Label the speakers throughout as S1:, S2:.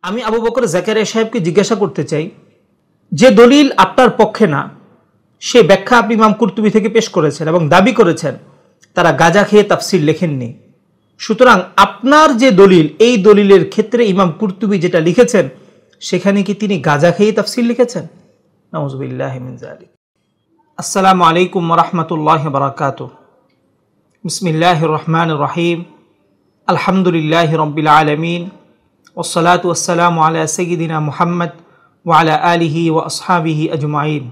S1: আমি আবু বকর জাকারিয়া সাহেবকে জিজ্ঞাসা করতে চাই, যে দলিল আপনার পক্ষে না সে ব্যাখ্যা আপনি ইমাম কুরতুবী থেকে পেশ করেছেন এবং দাবি করেছেন তারা গাঁজা খেয়ে তাফসির লেখেননি। সুতরাং আপনার যে দলিল, এই দলিলের ক্ষেত্রে ইমাম কুরতুবী যেটা লিখেছেন সেখানে কি তিনি গাঁজা খেয়ে তাফসির লিখেছেন? নাউযুবিল্লাহি মিন যালিক। আসসালামু আলাইকুম ওয়া রাহমাতুল্লাহি ওয়া বারাকাতুহু। বিসমিল্লাহির রহমানির রহিম। আলহামদুলিল্লাহি রাব্বিল আলামিন। ওয়াসসালাতু ওয়াসসালামু আলা সাইয়্যিদিনা মুহাম্মদ ওয়া আলা আলিহি ওয়া আসহাবিহি আজমাইন।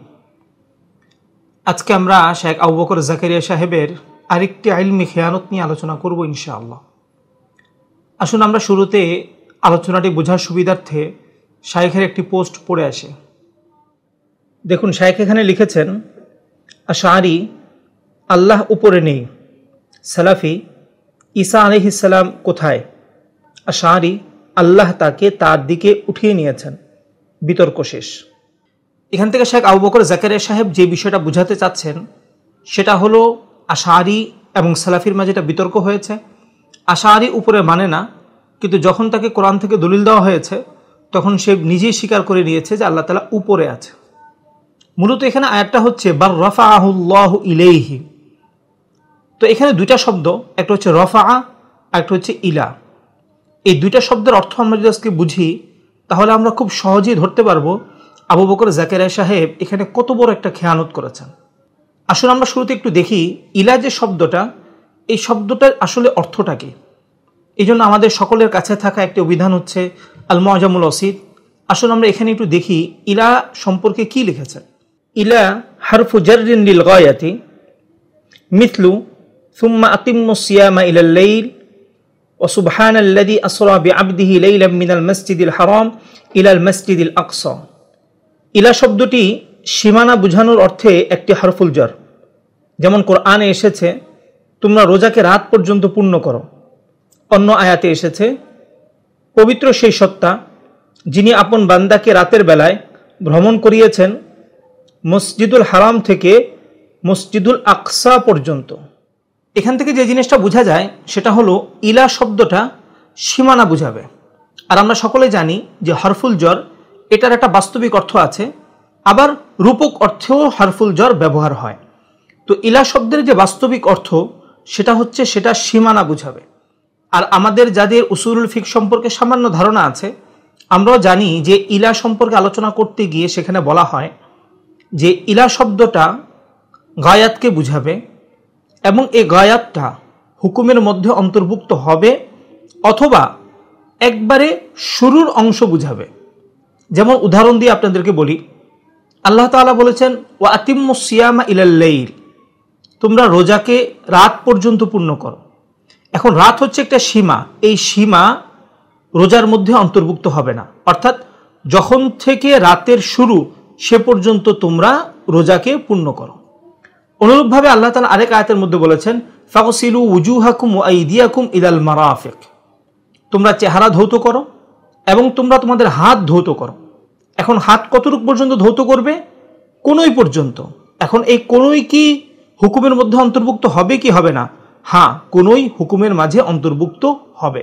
S1: আজকে আমরা শেখ আবু বকর জাকারিয়া সাহেবের আরেকটি ইলমি খেয়ানত নিয়ে আলোচনা করব ইনশাআল্লাহ। আসুন আমরা শুরুতে আলোচনাটি বোঝার সুবিধার্থে শাইখের একটি পোস্ট পড়ে আসি। দেখুন, শাইখ এখানে লিখেছেন, আশআরি আল্লাহ উপরে নেই, সালাফি ঈসা আলাইহিস সালাম কোথায়? আশআরি আল্লাহ তাকে তার দিকে উঠিয়ে নিয়েছেন। বিতর্ক শেষ। এখান থেকে শেখ আবু বকর জাকারিয়া সাহেব যে বিষয়টা বোঝাতে চাচ্ছেন সেটা হলো আশআরি এবং সালাফির মাঝে এটা বিতর্ক হয়েছে। আশআরি উপরে মানে না, কিন্তু যখন তাকে কোরআন থেকে দলিল দেওয়া হয়েছে তখন সে নিজেই স্বীকার করে নিয়েছে যে আল্লাহ তাআলা উপরে আছে। মূলত এখানে আয়াতটা হচ্ছে বার রাফাআহুল্লাহু ইলাইহি। তো এখানে দুইটা শব্দ, একটা হচ্ছে রফা আর একটা হচ্ছে ইলা। এই দুইটা শব্দের অর্থ আমরা যদি আজকে বুঝি তাহলে আমরা খুব সহজেই ধরতে পারবো আবু বকর জাকারিয়া সাহেব এখানে কত বড় একটা খেয়ানত করেছেন। আসলে আমরা শুরুতে একটু দেখি ইলা যে শব্দটা, এই শব্দটার আসলে অর্থটা কি। এই জন্য আমাদের সকলের কাছে থাকা একটি অভিধান হচ্ছে আল মুআজামুল ওয়াসিত। আসলে আমরা এখানে একটু দেখি ইলা সম্পর্কে কি লিখেছেন। ইলা হারফু জাররিন লিল গায়াতি মিথলু সুম্মা আতিম্মুস সিয়ামা ইলাল লাইল ওয়া সুবহানাল্লাযী আসরা বিআবদিহি লাইলাম মিনাল মাসজিদিল হারাম ইলাল মাসজিদিল আকসা। ইলা শব্দটি সীমানা বোঝানোর অর্থে একটি হারফুল জার। যেমন কোরআনে এসেছে তোমরা রোজাকে রাত পর্যন্ত পূর্ণ করো। অন্য আয়াতে এসেছে পবিত্র সেই সত্তা যিনি আপন বান্দাকে রাতের বেলায় ভ্রমণ করিয়েছেন মসজিদুল হারাম থেকে মসজিদুল আকসা পর্যন্ত। এখান থেকে যে জিনিসটা বোঝা যায় সেটা হলো ইলা শব্দটা সীমানা বুঝাবে। আর আমরা সকলে জানি যে হরফুল জর এটার একটা বাস্তবিক অর্থ আছে, আবার রূপক অর্থেও হরফুল জর ব্যবহার হয়। তো ইলা শব্দের যে বাস্তবিক অর্থ সেটা হচ্ছে সেটা সীমানা বুঝাবে। আর আমাদের যাদের উসুলুল ফিক সম্পর্কে সামান্য ধারণা আছে আমরাও জানি যে ইলা সম্পর্কে আলোচনা করতে গিয়ে সেখানে বলা হয় যে ইলা শব্দটা গায়াতকে বুঝাবে এবং এই গায়াতটা হুকুমের মধ্যে অন্তর্ভুক্ত হবে অথবা একবারে শুরুর অংশ বুঝাবে। যেমন উদাহরণ দিয়ে আপনাদেরকে বলি, আল্লাহ তাআলা বলেছেন ওয়া আতিম্মুস সিয়ামা ইলাল লাইল, তোমরা রোজাকে রাত পর্যন্ত পূর্ণ করো। এখন রাত হচ্ছে একটা সীমা, এই সীমা রোজার মধ্যে অন্তর্ভুক্ত হবে না, অর্থাৎ যখন থেকে রাতের শুরু সে পর্যন্ত তোমরা রোজাকে পূর্ণ করো। অনুরূপভাবে আল্লাহ তাআলা আরেক আয়াতের মধ্যে বলেছেন ফাগসিলু উজুহাকুম ওয়া আইদিয়াকুম ইলাল মারাফিক, তোমরা চেহারা ধৌত করো এবং তোমরা তোমাদের হাত ধৌত করো। এখন হাত কতটুকু পর্যন্ত ধৌত করবে? কোনই পর্যন্ত। এখন এই কোনই কি হুকুমের মধ্যে অন্তর্ভুক্ত হবে কি হবে না? হ্যাঁ, কোনই হুকুমের মাঝে অন্তর্ভুক্ত হবে।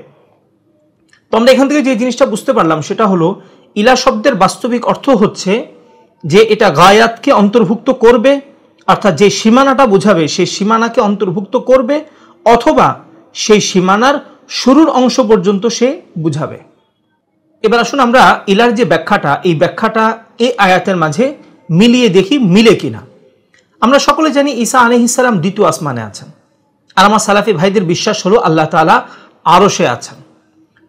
S1: তো আমরা এখান থেকে যে জিনিসটা বুঝতে পারলাম সেটা হলো ইলা শব্দের বাস্তবিক অর্থ হচ্ছে যে এটা গায়াতকে অন্তর্ভুক্ত করবে, অর্থাৎ যে সীমানাটা বোঝাবে সেই সীমানাকে অন্তর্ভুক্ত করবে অথবা সেই সীমানার শুরুর অংশ পর্যন্ত সে বুঝাবে। এবার আসুন আমরা ইলার যে ব্যাখ্যাটা, এই ব্যাখ্যাটা এই আয়াতের মাঝে মিলিয়ে দেখি মিলে কিনা। আমরা সকলে জানি ঈসা আলাইহিস সালাম দ্বিতীয় আসমানে আছেন, আর আমার সালাফি ভাইদের বিশ্বাস হলো আল্লাহ তাআলা আরশে আছেন।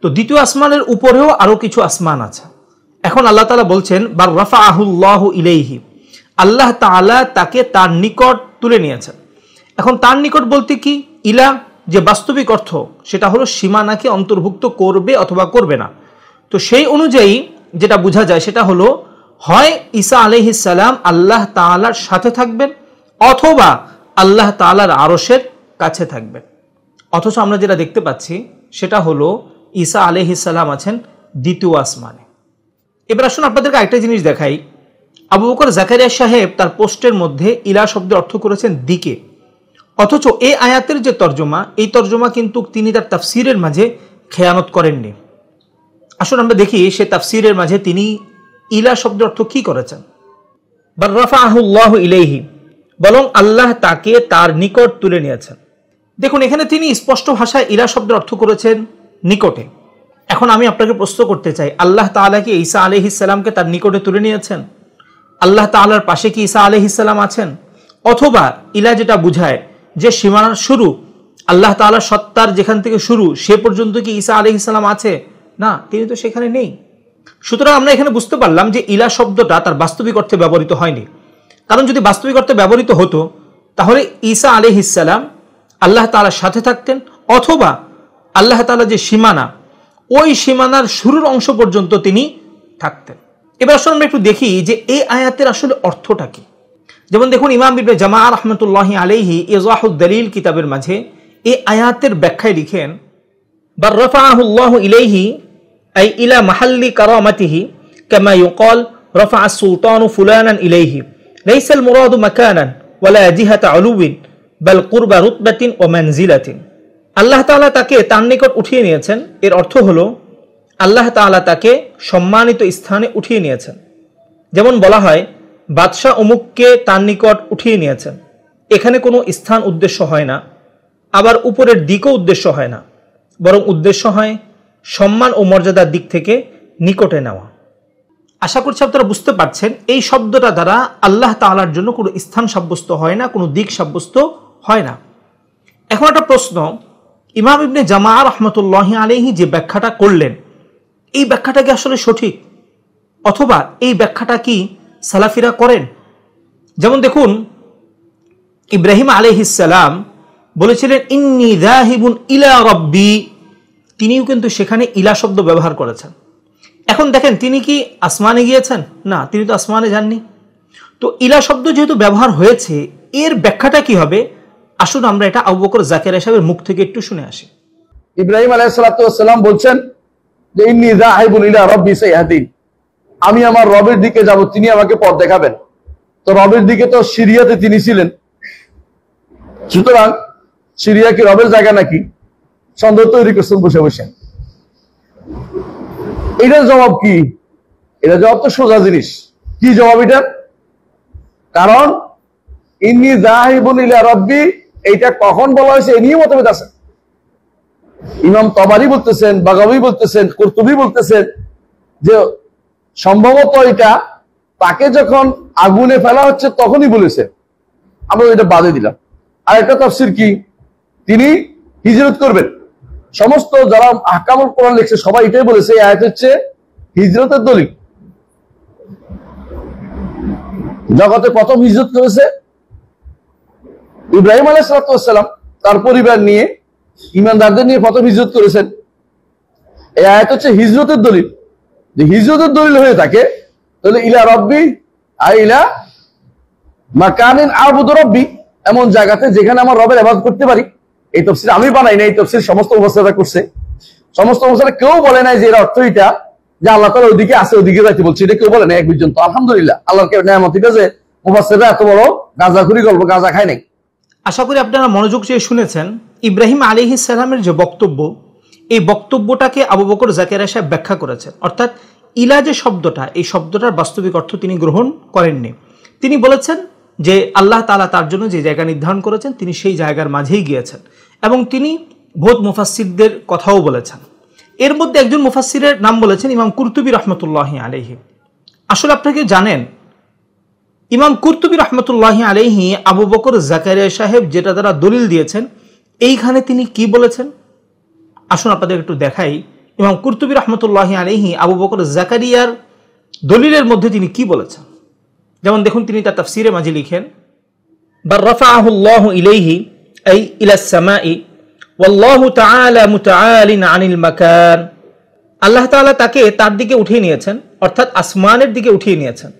S1: তো দ্বিতীয় আসমানের উপরেও আরো কিছু আসমান আছে। এখন আল্লাহ তাআলা বলছেন বার রাফাআহুল্লাহু ইলাইহি, আল্লাহ তাআলা তাকে তার নিকট তুলে নিয়েছেন। এখন তার নিকট বলতে কি, ইলা যে বাস্তবিক অর্থ সেটা হলো সীমানাকে অন্তর্ভুক্ত করবে অথবা করবে না। তো সেই অনুযায়ী যেটা বোঝা যায় সেটা হলো হয় ঈসা আলাইহিস সালাম আল্লাহ তাআলার সাথে থাকবেন অথবা আল্লাহ তাআলার আরশের কাছে থাকবেন। অথচ আমরা যেটা দেখতে পাচ্ছি সেটা হলো ঈসা আলাইহিস সালাম আছেন দ্বিতীয় আসমানে। এবার আসুন আপনাদেরকে একটা জিনিস দেখাই। আবু বকর জাকারিয়া সাহেব তার পোস্টের মধ্যে ইলা শব্দের অর্থ করেছেন দিকে, অথচ এই আয়াতের যে তর্জমা, এই তর্জমা কিন্তু তিনি তার তাফসিরের মাঝে খেয়ানত করেননি। আসুন আমরা দেখি সে তাফসিরের মাঝে তিনি ইলা শব্দের অর্থ কি করেছেন। বাল রাফাআহুল্লাহু ইলাইহি, বরং আল্লাহ তাকে তার নিকট তুলে নিয়েছেন। দেখুন এখানে তিনি স্পষ্ট ভাষায় ইলা শব্দের অর্থ করেছেন নিকটে। এখন আমি আপনাকে প্রশ্ন করতে চাই, আল্লাহ তাআলা কি ঈসা আলাইহিস সালামকে তার নিকটে তুলে নিয়েছেন? আল্লাহ তাআলার পাশে কি ঈসা আলাইহিস সালাম আছেন? অথবা ইলা যেটা বুঝায় যে সীমানার শুরু, আল্লাহ তাআলার সত্তার যেখান থেকে শুরু সে পর্যন্ত কি ঈসা আলাইহিস সালাম আছে? না, তিনি তো সেখানে নেই। সুতরাং আমরা এখানে বুঝতে পারলাম যে ইলা শব্দটা তার বাস্তবিক অর্থে ব্যবহৃত হয়নি। কারণ যদি বাস্তবিক অর্থে ব্যবহৃত হতো তাহলে ঈসা আলাইহিস সালাম আল্লাহ তাআলার সাথে থাকতেন, অথবা আল্লাহ তাআলা যে সীমানা, ওই সীমানার শুরুর অংশ পর্যন্ত তিনি থাকতেন। এবার আসলে আমরা একটু দেখি যে এই আয়াতের আসলে অর্থটা কি। যেমন দেখুন ইমাম ইবনে জামা রাহমাতুল্লাহি আলাইহি ইজাহুদ দলিল কিতাবের মাঝে এই আয়াতের ব্যাখ্যায় লিখেন, বার রাফাআহুল্লাহু ইলাইহি আই ইলা মাহাল্লি কারামাতিহি কামা ইউকাল রাফা'a আস-সুলতানু ফুলানান ইলাইহি লাইসা আল-মুরাদু মাকানান ওয়ালা জিহাতা উলুবিন বাল কুরবা রুতবাতিন ওয়া মানজিলাতিন। আল্লাহ তাআলা তাকে তার নিকট উঠিয়ে নিয়েছেন, এর অর্থ হলো আল্লাহ তাআলা তাকে সম্মানিত স্থানে উঠিয়ে নিয়েছেন। যেমন বলা হয় বাদশাহ অমুককে তার নিকট উঠিয়ে নিয়েছেন, এখানে কোনো স্থান উদ্দেশ্য হয় না, আবার উপরের দিকও উদ্দেশ্য হয় না, বরং উদ্দেশ্য হয় সম্মান ও মর্যাদার দিক থেকে নিকটে নেওয়া। আশা করছি আপনারা বুঝতে পারছেন এই শব্দটা দ্বারা আল্লাহ তাআলার জন্য কোনো স্থান সাব্যস্ত হয় না, কোনো দিক সাব্যস্ত হয় না। এখন একটা প্রশ্ন, ইমাম ইবনে জামা রাহমাতুল্লাহি আলাইহি যে ব্যাখ্যাটা করলেন এই ব্যাখ্যাটা কি আসলে সঠিক, অথবা এই ব্যাখ্যাটা কি সালাফিরা করেন? যেমন দেখুন ইব্রাহিম আলাইহিস সালাম বলেছিলেন ইন্নী যাহিবুন ইলা রাব্বি, তিনিও কিন্তু সেখানে ইলা শব্দ ব্যবহার করেছেন। এখন দেখেন তিনি কি আসমানে গিয়েছেন? না, তিনি তো আসমানে যাননি। তো ইলা শব্দ যেহেতু ব্যবহার হয়েছে এর ব্যাখ্যাটা কি হবে? আসুন আমরা এটা আবু বকর জাকারিয়া সাহেবের মুখ থেকে একটু শুনে আসি।
S2: ইব্রাহিম আলাইহিস সালাতু ওয়াস সালাম বলছেন যে ইন্নী যাহিবুন ইলা রাব্বি সাইয়াহদিন, আমি আমার রবের দিকে যাব, তিনি আমাকে পথ দেখাবেন। তো রবের দিকে তো সিরিয়াতে তিনি ছিলেন, সুতরাং সিরিয়া কি রবের জায়গা নাকি? সন্দেহ তৈরি করছেন বসে বসে। এটার জবাব কি? এটা জবাব তো সোজা জিনিস। কি জবাব এটা? কারণ ইন্নী যাহিবুন ইলা রাব্বি এইটা কখন বলা হয়েছে এ নিয়ে মতভেদ আছে। ইমাম তাবারি বলতেছেন, বাগাবী বলতেছেন, কুরতুবী বলতেছেন যে সম্ভবত এটা তাকে যখন আগুনে ফেলা হচ্ছে তখনই বলেছে, আমরা এটা বাদে দিলাম। আর একটা তাফসীর কি, তিনি হিজরত করবেন। সমস্ত যারা আহকামুল কোরআন লিখছে সবাই এটাই বলেছে এই আয়াত হচ্ছে হিজরতের দলিল। জগতে প্রথম হিজরত করেছে ইব্রাহিম আলাইহিস সালাম, তার পরিবার নিয়ে ঈমানদারদের নিয়ে প্রথম হিজরত করেছেন। এই আয়াত হচ্ছে হিজরতের দলিল। যে হিজরতের দলিল হয়ে থাকে তাহলে ইলা রাব্বি আই ইলা মাকানিন আবুদু রাব্বি, এমন জায়গাতে যেখানে আমার রবের ইবাদত করতে পারি। এই তাফসীর আমি বানাই না, এই তাফসীর সমস্ত মুফাসসিররা করছে। সমস্ত মুফাসসিররা কেউ বলে নাই যে এর অর্থ এটা যে আল্লাহ তাআলা ওইদিকে আছে, ওইদিকে যাইতে বলছে, এটা কেউ বলে নাই এক পর্যন্ত। আলহামদুলিল্লাহ, আল্লাহর নেয়ামত এটা যে মুফাসসিররা এত বড় গাঁজাখুরি গল্প গাঁজা খায় নাই।
S1: আশা করি আপনারা মনোযোগ দিয়ে শুনেছেন। ইব্রাহিম আলাইহিস সালামের যে বক্তব্য, এই বক্তব্যটাকে আবু বকর জাকারিয়া সাহেব ব্যাখ্যা করেছেন। অর্থাৎ ইলা যে শব্দটা, এই শব্দটার বাস্তবিক অর্থ তিনি গ্রহণ করেননি। তিনি বলেছেন যে আল্লাহ তাআলা তার জন্য যে জায়গা নির্ধারণ করেছেন তিনি সেই জায়গার মাঝেই গিয়েছেন, এবং তিনি বহুত মুফাসসিরদের কথাও বলেছেন। এর মধ্যে একজন মুফাসসিরের নাম বলেছেন ইমাম কুরতুবী রাহমাতুল্লাহি আলাইহি। আসলে আপনাকে জানেন ইমাম কুরতুবী রাহমাতুল্লাহি আলাইহি আবু বকর জাকারিয়া সাহেব যেটা দ্বারা দলিল দিয়েছেন এইখানে তিনি কি বলেছেন আসুন আপনাদের একটু দেখাই। ইমাম কুরতুবী রাহমাতুল্লাহি আলাইহি আবু বকর জাকারিয়ার দলিলের মধ্যে তিনি কি বলেছেন। যেমন দেখুন তিনি তার তাফসীরে মাঝে লিখেন, বার রাফাআহুল্লাহু ইলাইহি আই ইলাস সামাই ওয়াল্লাহু তাআলা মুতাআলিন আনিল মাকান, আল্লাহ তাআলা তাকে তার দিকে উঠিয়ে নিয়েছেন, অর্থাৎ আসমানের দিকে উঠিয়ে নিয়েছেন।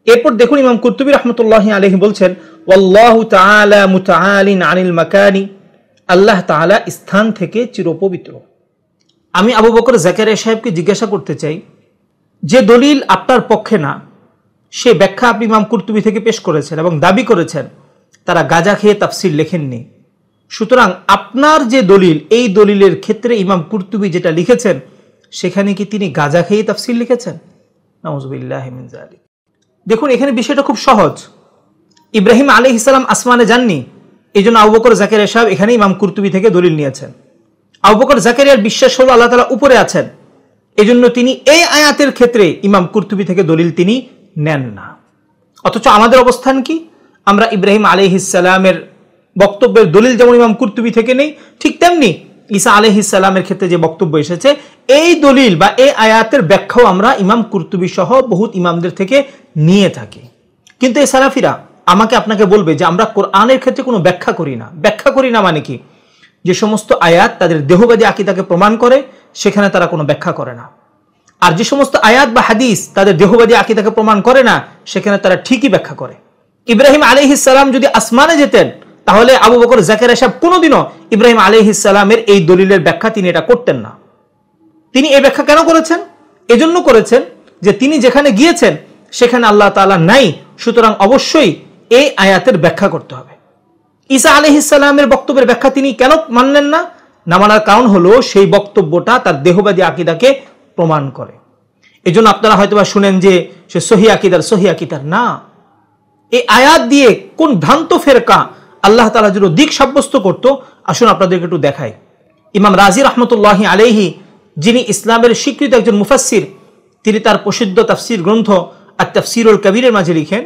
S1: এরপর দেখুন ইমাম কুরতুবী রাহমাতুল্লাহি আলাইহি বলছেন ওয়াল্লাহু তাআলা মুতাআলিন আনিল মাকানি, আল্লাহ তাআলা স্থান থেকে চিরপবিত্র। আমি আবু বকর জাকারিয়া সাহেবকে জিজ্ঞাসা করতে চাই, যে দলিল আপনার পক্ষে না সে ব্যাখ্যা আপনি ইমাম কুরতুবী থেকে পেশ করেছেন এবং দাবি করেছেন তারা গাঁজা খেয়ে তাফসীর লেখেননি। সুতরাং আপনার যে দলিল, এই দলিলের ক্ষেত্রে ইমাম কুরতুবী যেটা লিখেছেন সেখানে কি তিনি গাঁজা খেয়ে তাফসির লিখেছেন? নাউযুবিল্লাহি মিন যালিক। দেখুন এখানে বিষয়টা খুব সহজ। ইব্রাহিম আলাইহিস সালাম আসমানে যাননি, এই জন্য আবু বকর জাকারিয়া সাহেব এখানে ইমাম কুরতুবী থেকে দলিল নিয়েছেন। আবু বকর জাকারিয়ার বিশ্বাস হলো আল্লাহ তাআলা উপরে আছেন, এজন্য তিনি এই আয়াতের ক্ষেত্রে ইমাম কুরতুবী থেকে দলিল তিনি নেন না। অথচ আমাদের অবস্থান কি? আমরা ইব্রাহিম আলাইহিস সালামের বক্তব্যের দলিল যেমন ইমাম কুরতুবী থেকে নেই, ঠিক তেমনি ঈসা আলাইহিস সালামের ক্ষেত্রে যে বক্তব্য এসেছে এই দলিল বা এই আয়াতের ব্যাখ্যাও আমরা ইমাম কুরতুবী সহ বহুত ইমামদের থেকে নিয়ে থাকি। কিন্তু এই সালাফিরা আমাকে আপনাকে বলবে যে আমরা কোরআনের ক্ষেত্রে কোনো ব্যাখ্যা করি না। ব্যাখ্যা করি না মানে কি? যে সমস্ত আয়াত তাদের দেহবাদী আকীদাকে প্রমাণ করে সেখানে তারা কোনো ব্যাখ্যা করে না, আর যে সমস্ত আয়াত বা হাদিস তাদের দেহবাদী আকীদাকে প্রমাণ করে না সেখানে তারা ঠিকই ব্যাখ্যা করে। ইব্রাহিম আলাইহিস সালাম যদি আসমানে যেতেন তাহলে আবু বকর জাকারিয়া সাহেব কোনোদিনও ইব্রাহিম আলাইহিস সালামের এই দলিলের ব্যাখ্যা তিনি এটা করতেন না। তিনি এই ব্যাখ্যা কেন করেছেন? এজন্য করেছেন যে তিনি যেখানে গিয়েছেন সেখানে আল্লাহ তাআলা নাই, সুতরাং অবশ্যই এই আয়াতের ব্যাখ্যা করতে হবে। ঈসা আলাইহিস সালামের বক্তব্যের ব্যাখ্যা তিনি কেন মানলেন না? না মানার কারণ হলো সেই বক্তব্যটা তার দেহবাদী আকীদাকে প্রমাণ করে। এজন্য আপনারা হয়তোবা শুনেন যে সে সহিহ আকীদার না। এই আয়াত দিয়ে কোন ভ্রান্ত ফেরকা আল্লাহ তাআলা যেন দিক সাব্যস্ত করত, আসুন আপনাদেরকে একটু দেখাই। ইমাম রাজি রাহমাতুল্লাহি আলাইহি, যিনি ইসলামের স্বীকৃত একজন মুফাসসির, তিনি তার প্রসিদ্ধ তাফসীর গ্রন্থ আত তাফসীরুল কবীরের মাঝে লিখেন,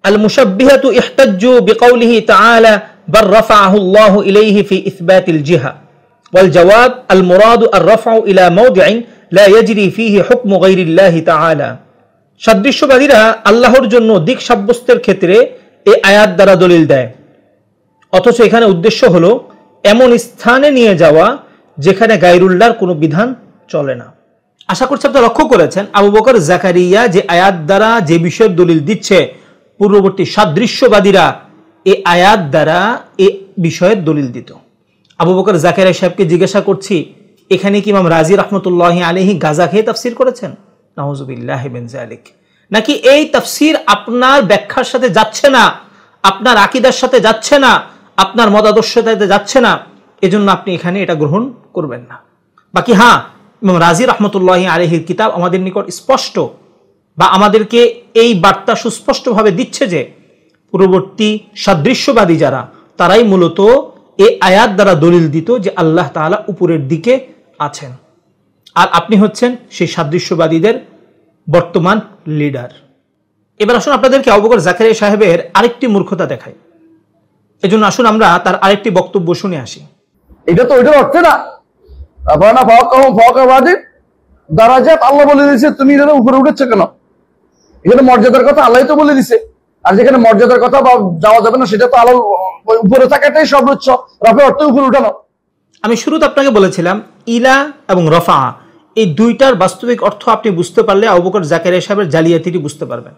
S1: আল মুশাব্বিহাতু ইহতাজ্জু বিকাউলিহি তাআলা বার রাফাআহু আল্লাহু ইলাইহি ফি ইসবাতিল জিহা ওয়াল জওয়াব আল মুরাদু আর রাফউ ইলা মাওদিইন লা ইয়াজরি ফিহি হুকমু গায়রিল্লাহি তাআলা। সাদৃশ্যবাদীরা আল্লাহর জন্য দিক সাব্যস্তের ক্ষেত্রে এই আয়াত দ্বারা দলিল দেয়, অথচ এখানে উদ্দেশ্য হলো এমন স্থানে নিয়ে যাওয়া যেখানে গায়রুল্লাহর কোনো বিধান চলে না। আশা করছি আপনারা লক্ষ্য করেছেন আবু বকর জাকারিয়া যে আয়াত দ্বারা যে বিষয়ের দলিল দিচ্ছে, পূর্ববর্তী সাদৃশ্যবাদীরা এই আয়াত দ্বারা এই বিষয়ের দলিল দিত। আবু বকর জাকারিয়া সাহেবকে জিজ্ঞাসা করছি, এখানে কি ইমাম রাজি রাহমাতুল্লাহি আলাইহি গাঁজা খেয়ে তাফসীর করেছেন? নাউযুবিল্লাহি মিন যালিক। নাকি এই তাফসীর আপনার ব্যাখ্যার সাথে যাচ্ছে না, আপনার আকীদার সাথে যাচ্ছে না, আপনার মতাদর্শের সাথে যাচ্ছে না, এজন্য আপনি এখানে এটা গ্রহণ করবেন না। বাকি হ্যাঁ, ইমাম রাজি রাহমাতুল্লাহি আলাইহির কিতাব আমাদের নিকট স্পষ্ট, বা আমাদেরকে এই বার্তা সুস্পষ্টভাবে দিচ্ছে যে পূর্ববর্তী সাদৃশ্যবাদী যারা, তারাই মূলত এই আয়াত দ্বারা দলিল দিত যে আল্লাহ তাআলা উপরের দিকে আছেন, আর আপনি হচ্ছেন সেই সাদৃশ্যবাদীদের বর্তমান লিডার। এবার আসুন আপনাদেরকে আবু বকর জাকারিয়া সাহেবের আরেকটি মূর্খতা দেখাই। এজন্য আসুন আমরা তার আরেকটি বক্তব্য শুনে আসি।
S2: এটা তো ওইটার অর্থ না। আপনারা দারাজাত আল্লাহ বলে দিয়েছে, তুমি এটা উপরে উঠেছো কেন? এখানে মর্যাদার কথা আল্লাহ তো বলে দিছে, আর যেখানে মর্যাদার কথা বা যাওয়া যাবে না সেটা তো আল্লাহ উপরে থাকাটাই সর্বোচ্চ, রাফে অর্থ উপরে উঠানো।
S1: আমি শুরুতে আপনাকে বলেছিলাম ইলা এবং রফা এই দুইটার বাস্তবিক অর্থ আপনি বুঝতে পারলে আবু বকর জাকারিয়া সাহেবের জালিয়াতিটি বুঝতে পারবেন।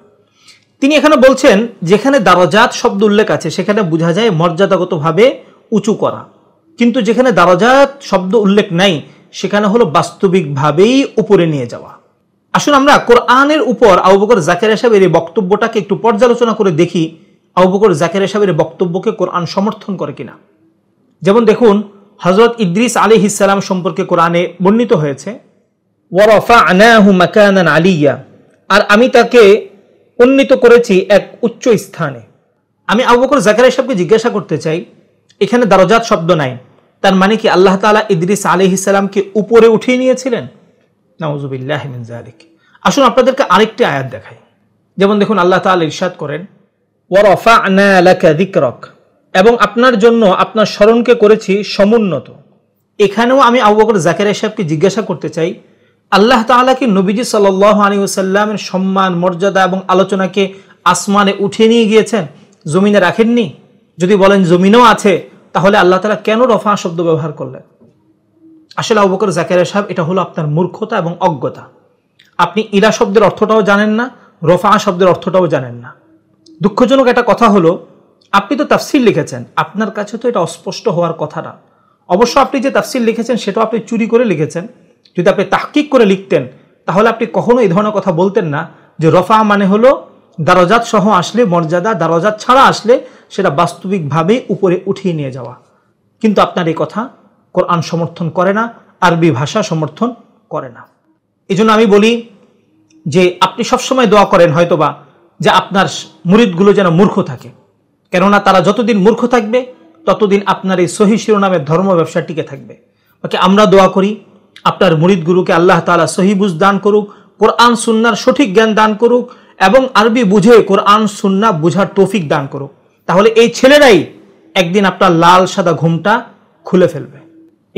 S1: তিনি এখানে বলছেন যেখানে দারাজাত শব্দ উল্লেখ আছে সেখানে বোঝা যায় মর্যাদাগতভাবে উঁচু করা, কিন্তু যেখানে দারাজাত শব্দ উল্লেখ নাই সেখানে হলো বাস্তবিকভাবেই উপরে নিয়ে যাওয়া। আসুন আমরা কোরআনের উপর আবু বকর জাকারিয়া সাহেবের এই বক্তব্যটাকে একটু পর্যালোচনা করে দেখি আবু বকর জাকারিয়া সাহেবের বক্তব্যকে কোরআন সমর্থন করে কিনা। যেমন দেখুন, হযরত ইদ্রিস আলাইহিস সালাম সম্পর্কে কোরআনে বর্ণিত হয়েছে, ওয়া রাফা'নাহু মাকানান আলিয়্যা, আর আমি তাকে উন্নীত করেছি এক উচ্চ স্থানে। আমি আবু বকর জাকারিয়া সাহেবকে জিজ্ঞাসা করতে চাই, এখানে দারাজাত শব্দ নাই, তার মানে কি আল্লাহ তাআলা ইদ্রিস আলাইহিস সালামকে উপরে উঠিয়ে নিয়েছিলেন? নাউযুবিল্লাহি মিন যালিক। আসুন আপনাদেরকে আরেকটি আয়াত দেখাই। যেমন দেখুন, আল্লাহ তাআলা ইরশাদ করেন, ওয়া রাফা'না লাকা যিকরাক, এবং আপনার জন্য আপনার স্মরণকে করেছি সমুন্নত। এখানেও আমি আবু বকর জাকারিয়া সাহেবকে জিজ্ঞাসা করতে চাই, আল্লাহ তাআলা কি নবীজি সাল্লাল্লাহু আলাইহি ওয়াসাল্লামের সম্মান, মর্যাদা এবং আলোচনাকে আসমানে উঠিয়ে নিয়ে গিয়েছেন, জমিনে রাখেননি? যদি বলেন জমিনেও আছে, তাহলে আল্লাহ তাআলা কেন রফা শব্দ ব্যবহার করলেন? আসলে আবু বকর জাকারিয়া সাহেব, এটা হলো আপনার মূর্খতা এবং অজ্ঞতা। আপনি ইলা শব্দের অর্থটাও জানেন না, রফা শব্দের অর্থটাও জানেন না। দুঃখজনক একটা কথা হলো, আপনি তো তাফসীর লিখেছেন, আপনার কাছে তো এটা অস্পষ্ট হওয়ার কথা না। অবশ্য আপনি যে তাফসীর লিখেছেন সেটাও আপনি চুরি করে লিখেছেন। যদি আপনি তাহকিক করে লিখতেন তাহলে আপনি কখনো এই ধরনের কথা বলতেন না যে রফা মানে হলো দারাজাত সহ আসলে মর্যাদা, দারাজাত ছাড়া আসলে সেটা বাস্তবিকভাবে উপরে উঠিয়ে নিয়ে যাওয়া। কিন্তু আপনার এই কথা কোরআন সমর্থন করে না, আরবি ভাষা সমর্থন করে না। এই জন্য আমি বলি যে আপনি সবসময় দোয়া করেন হয়তোবা যে আপনার মুরিদগুলো যেন মূর্খ থাকে, কেননা তারা যতদিন মূর্খ থাকবে ততদিন আপনার এই সহি শিরোনামের ধর্ম ব্যবসা টিকে থাকবে। ওকে, আমরা দোয়া করি আপনার মুরিদগুলোকে আল্লাহ তাআলা সহি বুঝ দান করুক, কোরআন সুন্নাহর সঠিক জ্ঞান দান করুক এবং আরবি বুঝে কোরআন সুন্নাহ বুঝার তৌফিক দান করুক। তাহলে এই ছেলেরাই একদিন আপনার লাল সাদা ঘুমটা খুলে ফেলবে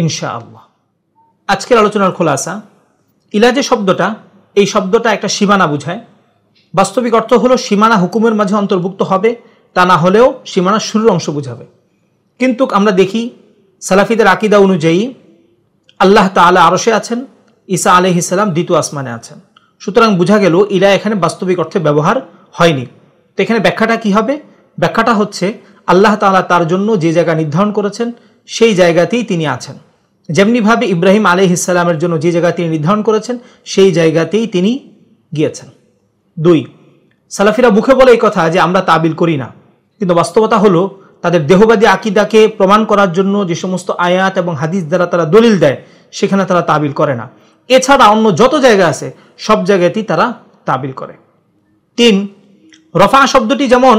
S1: ইনশাআল্লাহ। আজকের আলোচনার খোলাসা, ইলাজে শব্দটা, এই শব্দটা একটা সীমানা বুঝায়। বাস্তবিক অর্থ হলো সীমানা হুকুমের মাঝে অন্তর্ভুক্ত হবে, তা না হলেও সীমানা শুরুর অংশ বুঝাবে। কিন্তু আমরা দেখি সালাফিদের আকীদা অনুযায়ী আল্লাহ তাআলা আরশে আছেন, ঈসা আলাইহিস সালাম দ্বিতীয় আসমানে আছেন। সুতরাং বোঝা গেল ইলা এখানে বাস্তবিক অর্থে ব্যবহার হয়নি। তো এখানে ব্যাখ্যাটা কি হবে? ব্যাখ্যাটা হচ্ছে আল্লাহ তাআলা তার জন্য যে জায়গা নির্ধারণ করেছেন সেই জায়গাতেই তিনি আছেন। যেমনিভাবে ইব্রাহিম আলাইহিস সালামের জন্য যে জায়গা তিনি নির্ধারণ করেছেন সেই জায়গাতেই তিনি গিয়েছেন। 2, সালাফিরা মুখে বলে এই কথা যে আমরা তাবিল করি না, কিন্তু বাস্তবতা হলো তাদের দেহবাদী আকীদাকে প্রমাণ করার জন্য যে সমস্ত আয়াত এবং হাদিস দ্বারা তারা দলিল দেয় সেখানে তারা তাবিল করে না। এছাড়া অন্য যত জায়গা আছে সব জায়গাতেই তারা তাবিল করে। 3, রফা শব্দটি যেমন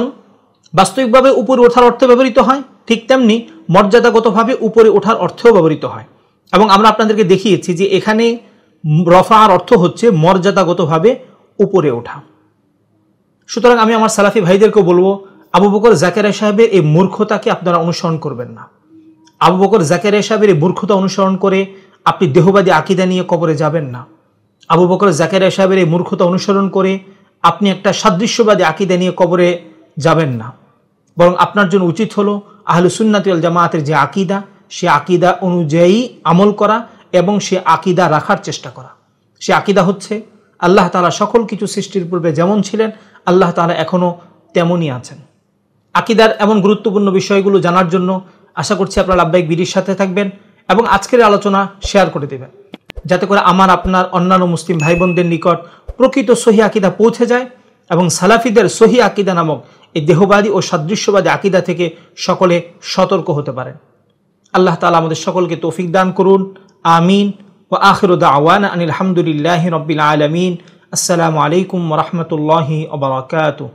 S1: বাস্তবিকভাবে উপরে ওঠার অর্থে ব্যবহৃত হয়, ঠিক তেমনি মর্যাদাগতভাবে উপরে ওঠার অর্থেও ব্যবহৃত হয়। এবং আমরা আপনাদেরকে দেখিয়েছি যে এখানে রফার অর্থ হচ্ছে মর্যাদাগতভাবে উপরে ওঠা। সুতরাং আমি আমার সালাফি ভাইদেরকেও বলবো, আবু বকর জাকারিয়া সাহেবের এই মূর্খতাকে আপনারা অনুসরণ করবেন না। আবু বকর জাকারিয়া সাহেবের এই মূর্খতা অনুসরণ করে আপনি দেহবাদী আকীদা নিয়ে কবরে যাবেন না। আবু বকর জাকারিয়া সাহেবের এই মূর্খতা অনুসরণ করে আপনি একটা সাদৃশ্যবাদী আকীদা নিয়ে কবরে যাবেন না। বরং আপনার জন্য উচিত হলো আহলুস সুন্নাত ওয়াল জামাতের যে আকীদা, সে আকীদা অনুযায়ী আমল করা এবং সে আকীদা রাখার চেষ্টা করা। সে আকীদা হচ্ছে আল্লাহ তাআলা সকল কিছু সৃষ্টির পূর্বে যেমন ছিলেন আল্লাহ তাআলা এখনো তেমনই আছেন। আকীদার এমন গুরুত্বপূর্ণ বিষয়গুলো জানার জন্য আশা করছি আপনারা লাব্বাইক বিডির সাথে থাকবেন এবং আজকের আলোচনা শেয়ার করে দেবেন, যাতে করে আমার আপনার অন্যান্য মুসলিম ভাই বোনদের নিকট প্রকৃত সহি আকীদা পৌঁছে যায় এবং সালাফিদের সহি আকীদা নামক এই দেহবাদী ও সাদৃশ্যবাদী আকীদা থেকে সকলে সতর্ক হতে পারেন। আল্লাহ তাআলা আমাদের সকলকে তৌফিক দান করুন, আমিন। ওয়া আখিরু দাওয়ানা আনিল হামদুলিল্লাহি রাব্বিল আলামিন। আসসালামু আলাইকুম ওয়া রাহমাতুল্লাহি ওয়া বারাকাতুহু।